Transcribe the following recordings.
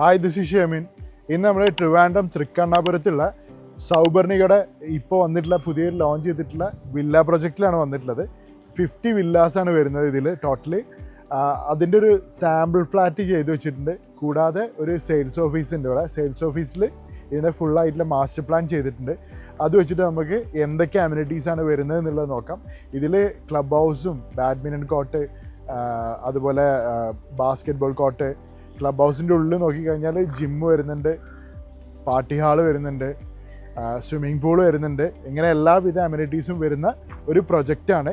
Hi, this is Shemin. ഇന്ന് നമ്മൾ ട്രിവാൻഡ്രം തൃക്കണ്ണാപുരത്തുള്ള സൗപർണികയുടെ ഇപ്പോൾ വന്നിട്ടുള്ള പുതിയ ലോഞ്ച് ചെയ്തിട്ടുള്ള വില്ല പ്രൊജക്റ്റിലാണ് വന്നിട്ടുള്ളത്. 50 വില്ലാസാണ് വരുന്നത് ഇതിൽ ടോട്ടലി. അതിൻ്റെ ഒരു സാമ്പിൾ ഫ്ലാറ്റ് ചെയ്ത് വെച്ചിട്ടുണ്ട്. കൂടാതെ ഒരു സെയിൽസ് ഓഫീസുണ്ട് ഇവിടെ. സെയിൽസ് ഓഫീസിൽ ഇതിൻ്റെ ഫുള്ളായിട്ടുള്ള മാസ്റ്റർ പ്ലാൻ ചെയ്തിട്ടുണ്ട്. അത് വെച്ചിട്ട് നമുക്ക് എന്തൊക്കെ അമ്യൂണിറ്റീസാണ് വരുന്നത് എന്നുള്ളത് നോക്കാം. ഇതിൽ ക്ലബ് ഹൗസും ബാഡ്മിൻ്റൺ കോർട്ട്, അതുപോലെ ബാസ്കറ്റ് ബോൾ കോർട്ട്, ക്ലബ് ഹൗസിൻ്റെ ഉള്ളിൽ നോക്കിക്കഴിഞ്ഞാൽ ജിമ്മ് വരുന്നുണ്ട്, പാർട്ടി ഹാള് വരുന്നുണ്ട്, സ്വിമ്മിംഗ് പൂള് വരുന്നുണ്ട്. ഇങ്ങനെ എല്ലാവിധ അമ്യൂണിറ്റീസും വരുന്ന ഒരു പ്രൊജക്റ്റാണ്.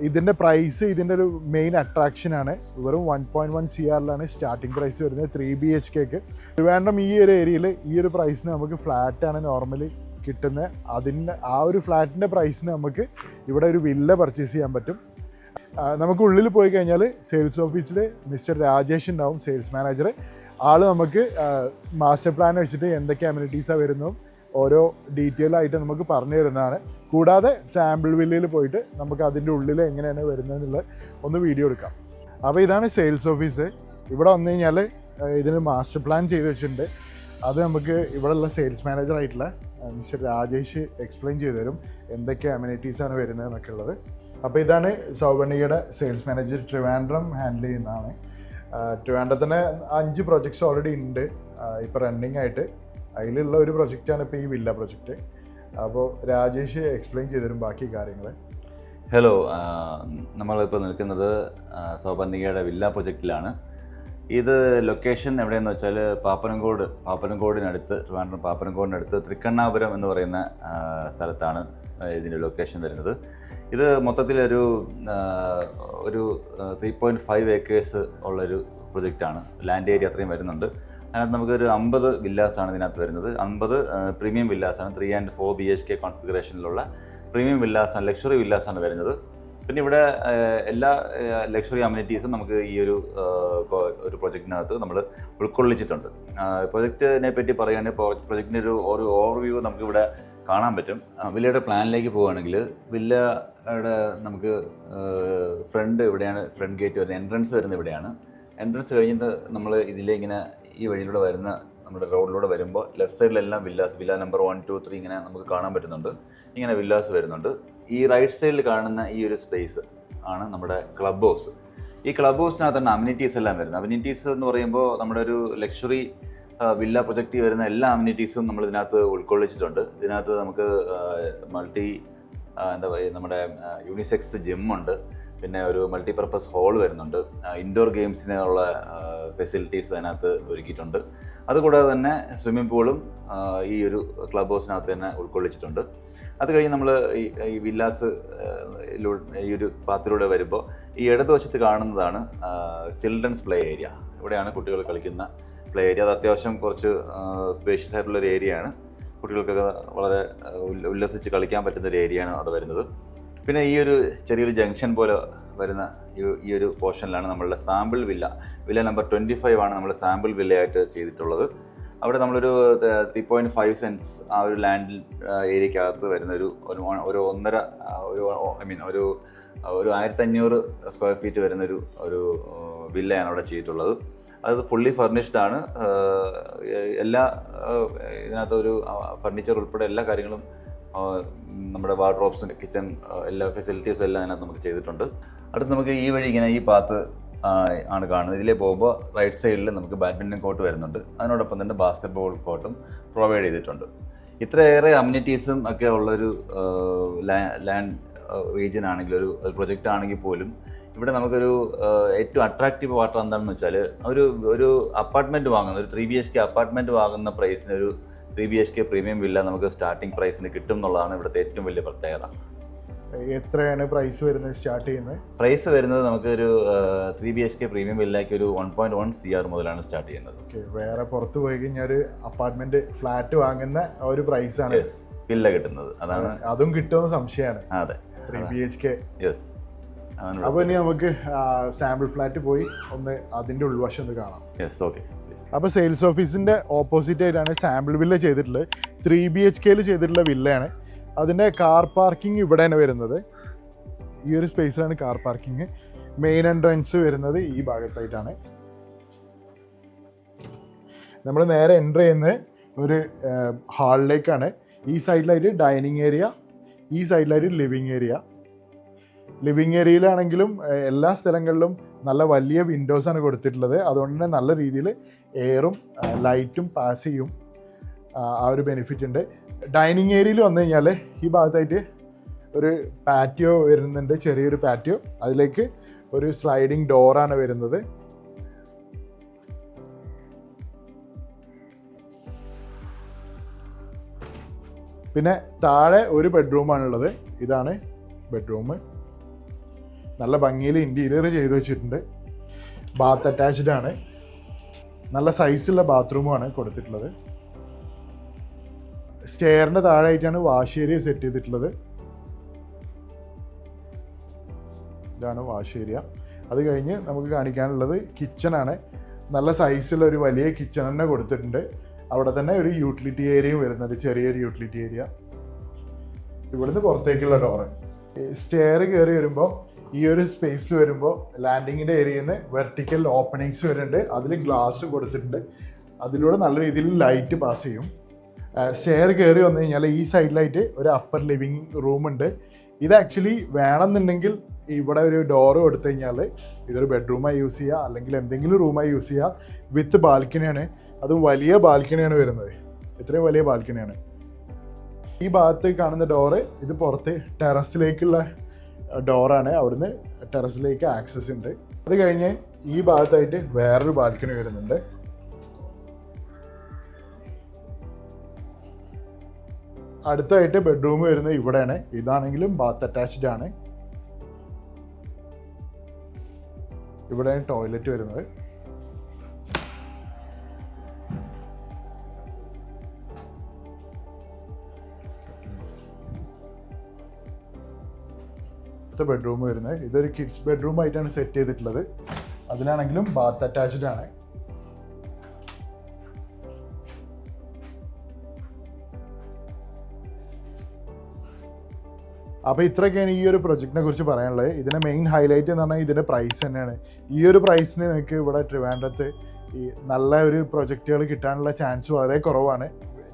ഇതിൻ്റെ പ്രൈസ്, ഇതിൻ്റെ ഒരു മെയിൻ അട്രാക്ഷനാണ്. വെറും 1.1 CRലാണ് സ്റ്റാർട്ടിംഗ് പ്രൈസ് വരുന്നത് 3 BHKക്ക്. ട്രിവാൻഡ്രം ഈ ഒരു ഏരിയയിൽ ഈ ഒരു പ്രൈസിന് നമുക്ക് ഫ്ലാറ്റാണ് നോർമലി കിട്ടുന്നത്. അതിൻ്റെ ആ ഒരു ഫ്ലാറ്റിൻ്റെ പ്രൈസിന് നമുക്ക് ഇവിടെ ഒരു വില്ല പർച്ചേസ് ചെയ്യാൻ പറ്റും. നമുക്ക് ഉള്ളിൽ പോയി കഴിഞ്ഞാൽ സെയിൽസ് ഓഫീസിൽ മിസ്റ്റർ രാജേഷ് ഉണ്ടാവും, സെയിൽസ് മാനേജർ. ആൾ നമുക്ക് മാസ്റ്റർ പ്ലാൻ വെച്ചിട്ട് എന്തൊക്കെ അമ്യൂണിറ്റീസാണ് വരുന്നതും ഓരോ ഡീറ്റെയിൽ ആയിട്ട് നമുക്ക് പറഞ്ഞു തരുന്നതാണ്. കൂടാതെ സാമ്പിൾ വില്ലയിൽ പോയിട്ട് നമുക്ക് അതിൻ്റെ ഉള്ളിൽ എങ്ങനെയാണ് വരുന്നതെന്നുള്ളത് ഒന്ന് വീഡിയോ എടുക്കാം. അപ്പോൾ ഇതാണ് സെയിൽസ് ഓഫീസ്. ഇവിടെ വന്നു കഴിഞ്ഞാൽ ഇതിന് മാസ്റ്റർ പ്ലാൻ ചെയ്ത് വെച്ചിട്ടുണ്ട്. അത് നമുക്ക് ഇവിടെയുള്ള സെയിൽസ് മാനേജർ ആയിട്ടുള്ള മിസ്റ്റർ രാജേഷ് എക്സ്പ്ലെയിൻ ചെയ്തു തരും എന്തൊക്കെ അമ്യൂണിറ്റീസാണ് വരുന്നത് എന്നൊക്കെ ഉള്ളത്. അപ്പോൾ ഇതാണ് സൗപർണികയുടെ സെയിൽസ് മാനേജർ, ട്രിവാൻഡ്രം ഹാൻഡിൽ ചെയ്യുന്നതാണ്. ട്രിവാൻഡ്രത്തിന് 5 പ്രൊജക്ട്സ് ഓൾറെഡി ഉണ്ട് ഇപ്പോൾ റണ്ണിങ് ആയിട്ട്. അതിലുള്ള ഒരു പ്രൊജക്റ്റാണ് ഇപ്പോൾ ഈ വില്ല പ്രൊജക്റ്റ്. അപ്പോൾ രാജേഷ് എക്സ്പ്ലെയിൻ ചെയ്തു തരും ബാക്കി കാര്യങ്ങൾ. ഹലോ, നമ്മളിപ്പോൾ നിൽക്കുന്നത് സൗപർണികയുടെ വില്ല പ്രൊജക്റ്റിലാണ്. ഇത് ലൊക്കേഷൻ എവിടെയെന്ന് വെച്ചാൽ പാപ്പനംകോടിനടുത്ത്, ട്രിവാൻഡ്രം പാപ്പനംകോടിനടുത്ത് തൃക്കണ്ണാപുരം എന്ന് പറയുന്ന സ്ഥലത്താണ് ഇതിൻ്റെ ലൊക്കേഷൻ വരുന്നത്. ഇത് മൊത്തത്തിലൊരു 3.5 acres ഉള്ളൊരു പ്രൊജക്റ്റാണ്. ലാൻഡ് ഏരിയ അത്രയും വരുന്നുണ്ട്. അതിനകത്ത് നമുക്കൊരു 50 വില്ലാസാണ് ഇതിനകത്ത് വരുന്നത്. 50 പ്രീമിയം വില്ലാസാണ്. 3 and 4 BHK കോൺഫിഗറേഷനിലുള്ള പ്രീമിയം വില്ലാസാണ്, ലക്ഷറി വില്ലാസാണ് വരുന്നത്. പിന്നെ ഇവിടെ എല്ലാ ലക്ഷറി അമ്യൂണിറ്റീസും നമുക്ക് ഈ ഒരു പ്രൊജക്റ്റിനകത്ത് നമ്മൾ ഉൾക്കൊള്ളിച്ചിട്ടുണ്ട്. പ്രൊജക്റ്റിനെ പറ്റി പറയുകയാണെങ്കിൽ പ്രൊജക്റ്റിൻ്റെ ഒരു ഓവർവ്യൂ നമുക്കിവിടെ കാണാൻ പറ്റും. വില്ലയുടെ പ്ലാനിലേക്ക് പോവുകയാണെങ്കിൽ വില്ലയുടെ നമുക്ക് ഫ്രണ്ട് ഇവിടെയാണ്, ഫ്രണ്ട് ഗേറ്റ് വരുന്നത്, എൻട്രൻസ് വരുന്നത് ഇവിടെയാണ്. എൻട്രൻസ് കഴിഞ്ഞിട്ട് നമ്മൾ ഇതിലെ ഇങ്ങനെ ഈ വഴിയിലൂടെ വരുന്ന നമ്മുടെ റോഡിലൂടെ വരുമ്പോൾ ലെഫ്റ്റ് സൈഡിലെല്ലാം വില്ലാസ്, വില്ല നമ്പർ 1, 2, 3 ഇങ്ങനെ നമുക്ക് കാണാൻ പറ്റുന്നുണ്ട്. ഇങ്ങനെ വില്ലാസ് വരുന്നുണ്ട്. ഈ റൈറ്റ് സൈഡിൽ കാണുന്ന ഈ ഒരു സ്പേസ് ആണ് നമ്മുടെ ക്ലബ് ഹൗസ്. ഈ ക്ലബ് ഹൗസിനകത്താണ് അമ്യൂണിറ്റീസ് എല്ലാം വരുന്നത്. അമ്യൂണിറ്റീസ് എന്ന് പറയുമ്പോൾ നമ്മുടെ ഒരു ലക്ഷറി വില്ല പ്രൊജക്റ്റിൽ വരുന്ന എല്ലാ അമ്യൂണിറ്റീസും നമ്മൾ ഇതിനകത്ത് ഉൾക്കൊള്ളിച്ചിട്ടുണ്ട്. ഇതിനകത്ത് നമുക്ക് നമ്മുടെ യൂണിസെക്സ് ജിമ്മുണ്ട്, പിന്നെ ഒരു മൾട്ടിപർപ്പസ് ഹോൾ വരുന്നുണ്ട്, ഇൻഡോർ ഗെയിംസിനുള്ള ഫെസിലിറ്റീസ് അതിനകത്ത് ഒരുക്കിയിട്ടുണ്ട്. അതുകൂടാതെ തന്നെ സ്വിമ്മിംഗ് പൂളും ഈ ഒരു ക്ലബ് ഹൗസിനകത്ത് തന്നെ ഉൾക്കൊള്ളിച്ചിട്ടുണ്ട്. അത് കഴിഞ്ഞ് നമ്മൾ ഈ വില്ലാസ് ഈ ഒരു പാത്തിലൂടെ വരുമ്പോൾ ഈ ഇടതുവശത്ത് കാണുന്നതാണ് ചിൽഡ്രൻസ് പ്ലേ ഏരിയ. ഇവിടെയാണ് കുട്ടികൾ കളിക്കുന്ന പ്ലേ ഏരിയ. അത് അത്യാവശ്യം കുറച്ച് സ്പേഷ്യസ് ആയിട്ടുള്ളൊരു ഏരിയയാണ്. കുട്ടികൾക്കൊക്കെ വളരെ ഉല്ലസിച്ച് കളിക്കാൻ പറ്റുന്നൊരു ഏരിയയാണ് അവിടെ വരുന്നത്. പിന്നെ ഈ ഒരു ചെറിയൊരു ജംഗ്ഷൻ പോലെ വരുന്ന ഈ ഒരു പോർഷനിലാണ് നമ്മളുടെ സാമ്പിൾ വില്ല നമ്പർ 25 ആണ് നമ്മൾ സാമ്പിൾ വില്ലയായിട്ട് ചെയ്തിട്ടുള്ളത്. അവിടെ നമ്മളൊരു 3.5 cents ആ ഒരു ലാൻഡ് ഏരിയക്കകത്ത് വരുന്ന ഒരു 1500 സ്ക്വയർ ഫീറ്റ് വരുന്ന ഒരു വില്ലയാണ് അവിടെ ചെയ്തിട്ടുള്ളത്. അത് ഫുള്ളി ഫർണിഷ്ഡ് ആണ്. എല്ലാ ഇതിനകത്ത് ഒരു ഫർണിച്ചർ ഉൾപ്പെടെ എല്ലാ കാര്യങ്ങളും, നമ്മുടെ വാർഡ്രോബ്സും കിച്ചൺ എല്ലാ ഫെസിലിറ്റീസും എല്ലാം അതിനകത്ത് നമുക്ക് ചെയ്തിട്ടുണ്ട്. അടുത്ത് നമുക്ക് ഈ വഴി ഇങ്ങനെ ഈ പാത്ത് ആണ് കാണുന്നത്. ഇതിലേ പോകുമ്പോൾ റൈറ്റ് സൈഡിൽ നമുക്ക് ബാഡ്മിൻ്റൺ കോർട്ട് വരുന്നുണ്ട്. അതിനോടൊപ്പം തന്നെ ബാസ്കറ്റ് ബോൾ കോർട്ടും പ്രൊവൈഡ് ചെയ്തിട്ടുണ്ട്. ഇത്രയേറെ അമ്യൂണിറ്റീസും ഒക്കെ ഉള്ളൊരു ലാൻഡ് റീജിയൻ ആണെങ്കിൽ, ഒരു പ്രൊജക്റ്റ് ആണെങ്കിൽ പോലും ഇവിടെ നമുക്കൊരു ഏറ്റവും അട്രാക്റ്റീവ് പാർട്ട് എന്താണെന്ന് വെച്ചാൽ ഒരു അപ്പാർട്ട്മെൻറ്റ് വാങ്ങുന്ന, ഒരു 3 BHK അപ്പാർട്ട്മെൻറ്റ് വാങ്ങുന്ന പ്രൈസിന് ഒരു 3 BHK പ്രീമിയം വില്ല നമുക്ക് സ്റ്റാർട്ടിംഗ് പ്രൈസിന് കിട്ടും എന്നുള്ളതാണ് ഇവിടുത്തെ ഏറ്റവും വലിയ പ്രത്യേകത. എത്രയാണ് പ്രൈസ് വരുന്നത്? സ്റ്റാർട്ട് ചെയ്യുന്നത് പ്രൈസ് വരുന്നത് നമുക്കൊരു 3 BHK പ്രീമിയം വില്ലയ്ക്ക് ഒരു 1.1 CR മുതലാണ് സ്റ്റാർട്ട് ചെയ്യുന്നത്. ഓക്കെ, വേറെ പുറത്ത് പോയി കഴിഞ്ഞാൽ ഒരു അപ്പാർട്ട്മെന്റ് ഫ്ലാറ്റ് വാങ്ങുന്ന ഒരു പ്രൈസാണ് വില്ല കിട്ടുന്നത്. അതാണ്, അതും കിട്ടുമെന്ന് സംശയമാണ്. അതെ, 3 BHK. യെസ്. അപ്പോൾ ഇനി നമുക്ക് സാമ്പിൾ ഫ്ലാറ്റ് പോയി ഒന്ന് അതിൻ്റെ ഉൾവശം ഒന്ന് കാണാം. Yes, okay. അപ്പോൾ സെയിൽസ് ഓഫീസിൻ്റെ ഓപ്പോസിറ്റ് ആയിട്ടാണ് സാമ്പിൾ വില്ല ചെയ്തിട്ടുള്ളത്. 3 BHKയിൽ ചെയ്തിട്ടുള്ള വില്ലയാണ്. അതിൻ്റെ കാർ പാർക്കിംഗ് ഇവിടെയാണ് വരുന്നത്. ഈ ഒരു സ്പേസിലാണ് കാർ പാർക്കിംഗ്. മെയിൻ എൻട്രൻസ് വരുന്നത് ഈ ഭാഗത്തായിട്ടാണ്. നമ്മൾ നേരെ എൻ്റർ ചെയ്യുന്നത് ഒരു ഹാളിലേക്കാണ്. ഈ സൈഡിലായിട്ട് ഡൈനിങ് ഏരിയ, ഈ സൈഡിലായിട്ട് ലിവിങ് ഏരിയ. ലിവിങ് ഏരിയയിലാണെങ്കിലും എല്ലാ സ്ഥലങ്ങളിലും നല്ല വലിയ വിൻഡോസാണ് കൊടുത്തിട്ടുള്ളത്. അതുകൊണ്ട് തന്നെ നല്ല രീതിയിൽ എയറും ലൈറ്റും പാസ് ചെയ്യും. ആ ഒരു ബെനിഫിറ്റ് ഉണ്ട്. ഡൈനിങ് ഏരിയയിൽ വന്നു കഴിഞ്ഞാൽ ഈ ഭാഗത്തായിട്ട് ഒരു പാറ്റിയോ വരുന്നുണ്ട്, ചെറിയൊരു പാറ്റിയോ. അതിലേക്ക് ഒരു സ്ലൈഡിങ് ഡോറാണ് വരുന്നത്. പിന്നെ താഴെ ഒരു ബെഡ്റൂമാണുള്ളത്. ഇതാണ് ബെഡ്റൂം. നല്ല ഭംഗിയിൽ ഇൻറ്റീരിയർ ചെയ്ത് വെച്ചിട്ടുണ്ട്. ബാത്ത് അറ്റാച്ച്ഡ് ആണ്. നല്ല സൈസുള്ള ബാത്റൂമാണ് കൊടുത്തിട്ടുള്ളത്. സ്റ്റെയറിൻ്റെ താഴെയായിട്ടാണ് വാഷ് ഏരിയ സെറ്റ് ചെയ്തിട്ടുള്ളത്. ഇതാണ് വാഷ് ഏരിയ. അത് കഴിഞ്ഞ് നമുക്ക് കാണിക്കാനുള്ളത് കിച്ചണാണ്. നല്ല സൈസുള്ള ഒരു വലിയ കിച്ചൺ തന്നെ കൊടുത്തിട്ടുണ്ട്. അവിടെ തന്നെ ഒരു യൂട്ടിലിറ്റി ഏരിയയും വരുന്നുണ്ട്, ചെറിയൊരു യൂട്ടിലിറ്റി ഏരിയ. ഇവിടുന്ന് പുറത്തേക്കുള്ള ഡോറ്. സ്റ്റെയർ കയറി വരുമ്പോൾ ഈ ഒരു സ്പേസിൽ വരുമ്പോൾ ലാൻഡിങ്ങിൻ്റെ ഏരിയയിൽ നിന്ന് വെർട്ടിക്കൽ ഓപ്പണിങ്സ് വരുന്നുണ്ട്. അതിൽ ഗ്ലാസ് കൊടുത്തിട്ടുണ്ട്. അതിലൂടെ നല്ല രീതിയിൽ ലൈറ്റ് പാസ് ചെയ്യും. സ്റ്റെയർ കയറി വന്നു കഴിഞ്ഞാൽ ഈ സൈഡിലായിട്ട് ഒരു അപ്പർ ലിവിങ് റൂമുണ്ട്. ഇത് ആക്ച്വലി വേണമെന്നുണ്ടെങ്കിൽ ഇവിടെ ഒരു ഡോറ് കൊടുത്തു കഴിഞ്ഞാൽ ഇതൊരു ബെഡ്റൂമായി യൂസ് ചെയ്യുക, അല്ലെങ്കിൽ എന്തെങ്കിലും റൂമായി യൂസ് ചെയ്യുക. വിത്ത് ബാൽക്കണിയാണ്. അതും വലിയ ബാൽക്കണിയാണ് വരുന്നത്. ഇത്രയും വലിയ ബാൽക്കണിയാണ്. ഈ ഭാഗത്ത് കാണുന്ന ഡോറ് ഇത് പുറത്ത് ടെറസിലേക്കുള്ള ഡോറാണ്. അവിടുന്ന് ടെറസിലേക്ക് ആക്സസ് ഉണ്ട്. അത് കഴിഞ്ഞ് ഈ ഭാഗത്തായിട്ട് വേറൊരു ബാൽക്കണി വരുന്നുണ്ട്. അടുത്തായിട്ട് ബെഡ്റൂം വരുന്നത് ഇവിടെയാണ്. ഇതാണെങ്കിലും ബാത്ത് അറ്റാച്ച്ഡ് ആണ്. ഇവിടെയാണ് ടോയ്ലറ്റ് വരുന്നത്. ബെഡ്റൂം വരുന്നത് ഇതൊരു കിഡ്സ് ബെഡ്റൂം ആയിട്ടാണ് സെറ്റ് ചെയ്തിട്ടുള്ളത്. അതിലാണെങ്കിലും ബാത്ത് അറ്റാച്ച്ഡ് ആണ്. അപ്പോൾ ഇത്രയൊക്കെയാണ് ഈ ഒരു പ്രൊജക്റ്റിനെ കുറിച്ച് പറയാനുള്ളത്. ഇതിൻ്റെ മെയിൻ ഹൈലൈറ്റ് എന്ന് പറഞ്ഞാൽ ഇതിൻ്റെ പ്രൈസ് തന്നെയാണ്. ഈ ഒരു പ്രൈസിന് നിങ്ങൾക്ക് ഇവിടെ ട്രിവാൻഡ്രത്ത് ഈ നല്ല ഒരു പ്രൊജക്റ്റുകൾ കിട്ടാനുള്ള ചാൻസ് വളരെ കുറവാണ്.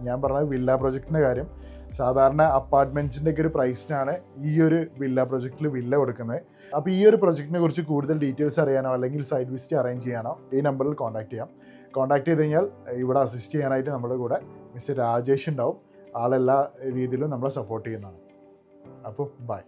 ഞാൻ പറഞ്ഞത് വില്ല പ്രൊജക്റ്റിൻ്റെ കാര്യം. സാധാരണ അപ്പാർട്ട്മെൻറ്റ്സിൻ്റെ ഒക്കെ ഒരു പ്രൈസിനാണ് ഈ ഒരു വില്ല പ്രൊജക്റ്റിൽ വില്ല കൊടുക്കുന്നത്. അപ്പോൾ ഈ ഒരു പ്രൊജക്റ്റിനെ കുറിച്ച് കൂടുതൽ ഡീറ്റെയിൽസ് അറിയാനോ അല്ലെങ്കിൽ സൈറ്റ് വിസിറ്റ് അറേഞ്ച് ചെയ്യാനോ ഈ നമ്പറിൽ കോൺടാക്ട് ചെയ്യാം. കോൺടാക്ട് ചെയ്ത് കഴിഞ്ഞാൽ ഇവിടെ അസിസ്റ്റ് ചെയ്യാനായിട്ട് നമ്മുടെ കൂടെ മിസ്റ്റർ രാജേഷ് ഉണ്ടാവും. ആളെല്ലാ രീതിയിലും നമ്മളെ സപ്പോർട്ട് ചെയ്യുന്നതാണ്. അപ്പോൾ ബൈ.